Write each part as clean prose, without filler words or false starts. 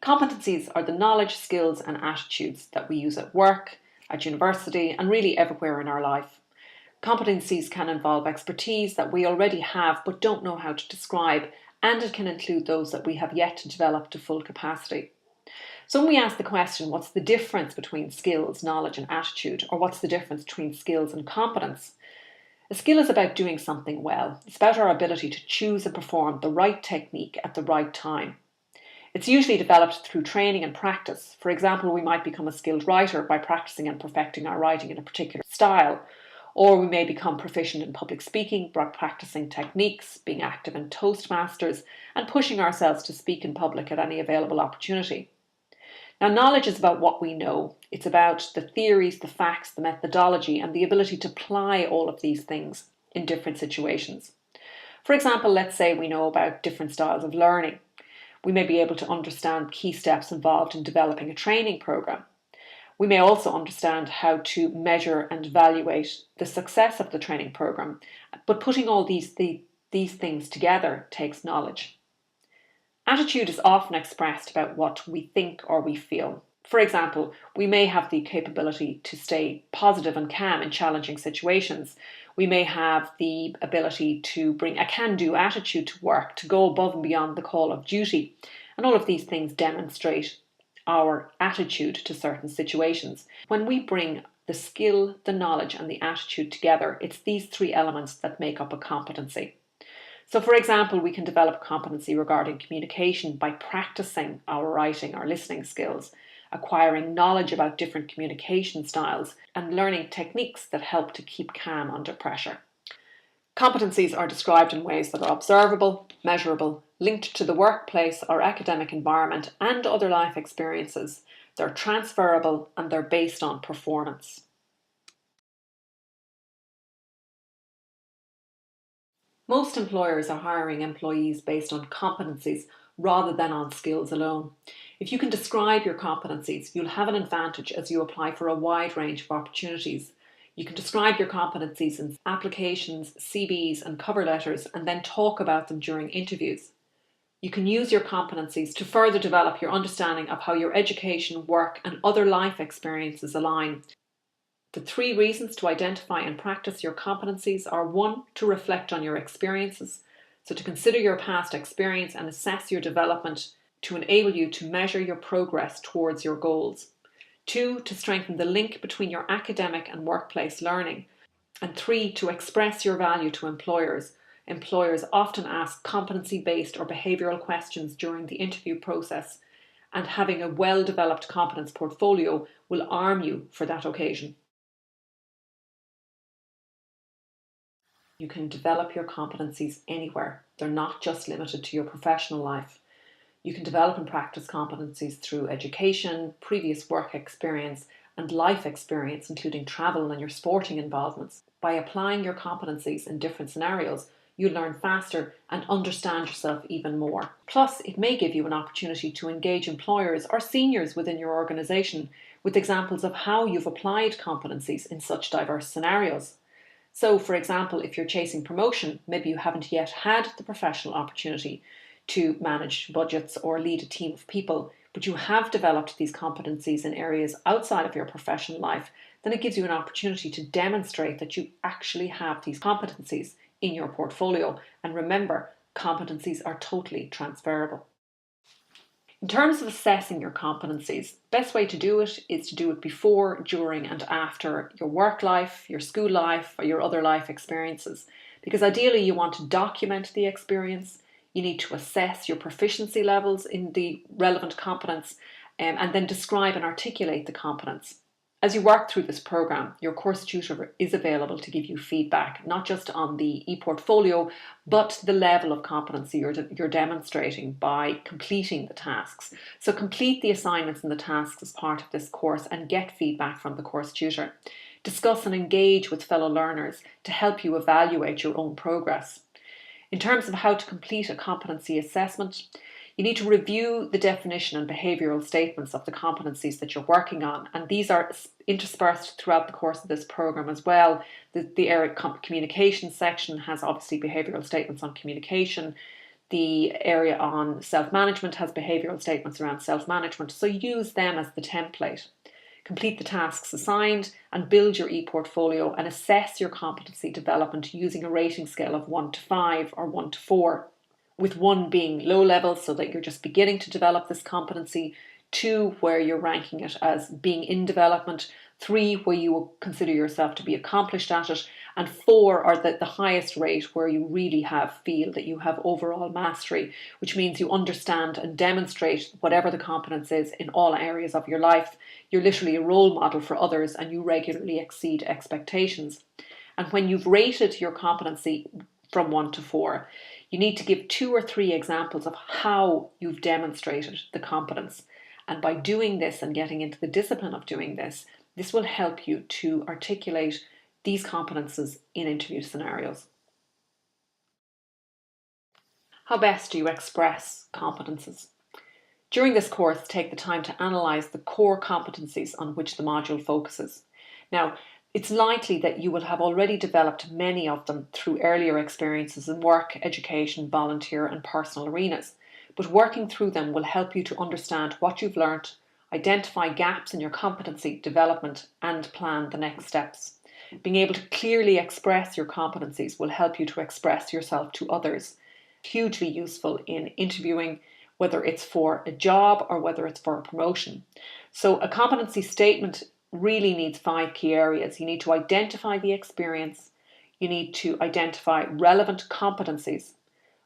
Competencies are the knowledge, skills and attitudes that we use at work, at university and really everywhere in our life. Competencies can involve expertise that we already have but don't know how to describe, and it can include those that we have yet to develop to full capacity. So when we ask the question, what's the difference between skills, knowledge and attitude, or what's the difference between skills and competence? A skill is about doing something well. It's about our ability to choose and perform the right technique at the right time. It's usually developed through training and practice. For example, we might become a skilled writer by practicing and perfecting our writing in a particular style, or we may become proficient in public speaking by practicing techniques, being active in Toastmasters, and pushing ourselves to speak in public at any available opportunity. Now, knowledge is about what we know. It's about the theories, the facts, the methodology, and the ability to apply all of these things in different situations. For example, let's say we know about different styles of learning. We may be able to understand key steps involved in developing a training program. We may also understand how to measure and evaluate the success of the training program, but putting all these things together takes knowledge. Attitude is often expressed about what we think or we feel. For example, we may have the capability to stay positive and calm in challenging situations. We may have the ability to bring a can-do attitude to work, to go above and beyond the call of duty. And all of these things demonstrate our attitude to certain situations. When we bring the skill, the knowledge and the attitude together, it's these three elements that make up a competency. So for example, we can develop competency regarding communication by practicing our writing, our listening skills, acquiring knowledge about different communication styles, and learning techniques that help to keep calm under pressure. Competencies are described in ways that are observable, measurable, linked to the workplace or academic environment and other life experiences. They're transferable and they're based on performance. Most employers are hiring employees based on competencies rather than on skills alone. If you can describe your competencies, you'll have an advantage as you apply for a wide range of opportunities. You can describe your competencies in applications, CVs and cover letters and then talk about them during interviews. You can use your competencies to further develop your understanding of how your education, work and other life experiences align. The 3 reasons to identify and practice your competencies are: 1, to reflect on your experiences, so to consider your past experience and assess your development to enable you to measure your progress towards your goals. 2, to strengthen the link between your academic and workplace learning. And 3, to express your value to employers. Employers often ask competency-based or behavioural questions during the interview process, and having a well-developed competence portfolio will arm you for that occasion. You can develop your competencies anywhere. They're not just limited to your professional life. You can develop and practice competencies through education, previous work experience, and life experience, including travel and your sporting involvements. By applying your competencies in different scenarios, you learn faster and understand yourself even more. Plus, it may give you an opportunity to engage employers or seniors within your organisation with examples of how you've applied competencies in such diverse scenarios. So, for example, if you're chasing promotion, maybe you haven't yet had the professional opportunity to manage budgets or lead a team of people, but you have developed these competencies in areas outside of your professional life, then it gives you an opportunity to demonstrate that you actually have these competencies in your portfolio. And remember, competencies are totally transferable. In terms of assessing your competencies, the best way to do it is to do it before, during and after your work life, your school life or your other life experiences. Because ideally you want to document the experience, you need to assess your proficiency levels in the relevant competence and then describe and articulate the competence. As you work through this program, your course tutor is available to give you feedback, not just on the e-portfolio, but the level of competency you're demonstrating by completing the tasks. So complete the assignments and the tasks as part of this course and get feedback from the course tutor. Discuss and engage with fellow learners to help you evaluate your own progress. In terms of how to complete a competency assessment, you need to review the definition and behavioural statements of the competencies that you're working on, and these are interspersed throughout the course of this programme as well. The area communication section has obviously behavioural statements on communication. The area on self-management has behavioural statements around self-management, so use them as the template. Complete the tasks assigned and build your e-portfolio and assess your competency development using a rating scale of 1 to 5 or 1 to 4, with 1 being low level so that you're just beginning to develop this competency, 2 where you're ranking it as being in development, 3 where you will consider yourself to be accomplished at it, and 4 are the highest rate where you really feel that you have overall mastery, which means you understand and demonstrate whatever the competence is in all areas of your life. You're literally a role model for others and you regularly exceed expectations. And when you've rated your competency from 1 to 4, you need to give 2 or 3 examples of how you've demonstrated the competence. And by doing this and getting into the discipline of doing this, this will help you to articulate these competences in interview scenarios. How best do you express competences? During this course, take the time to analyse the core competencies on which the module focuses. Now, it's likely that you will have already developed many of them through earlier experiences in work, education, volunteer and personal arenas, but working through them will help you to understand what you've learnt, identify gaps in your competency development and plan the next steps. Being able to clearly express your competencies will help you to express yourself to others. Hugely useful in interviewing, whether it's for a job or whether it's for a promotion. So a competency statement really needs 5 key areas. You need to identify the experience, you need to identify relevant competencies,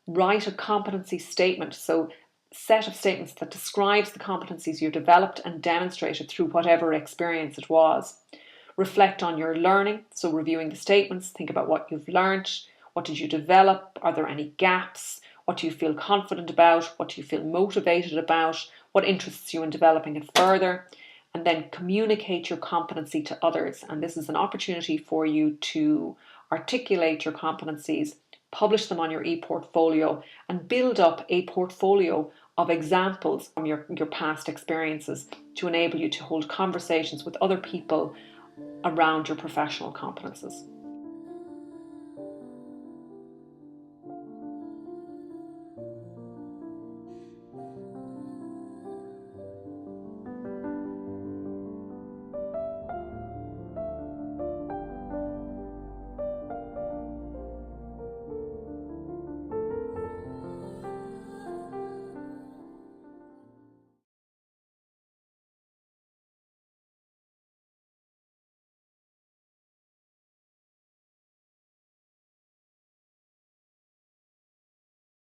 write a competency statement, so set of statements that describes the competencies you developed and demonstrated through whatever experience it was. Reflect on your learning, so reviewing the statements, think about what you've learnt, what did you develop, are there any gaps, what do you feel confident about, what do you feel motivated about, what interests you in developing it further, and then communicate your competency to others. And this is an opportunity for you to articulate your competencies, publish them on your e-portfolio and build up a portfolio of examples from your past experiences to enable you to hold conversations with other people around your professional competences.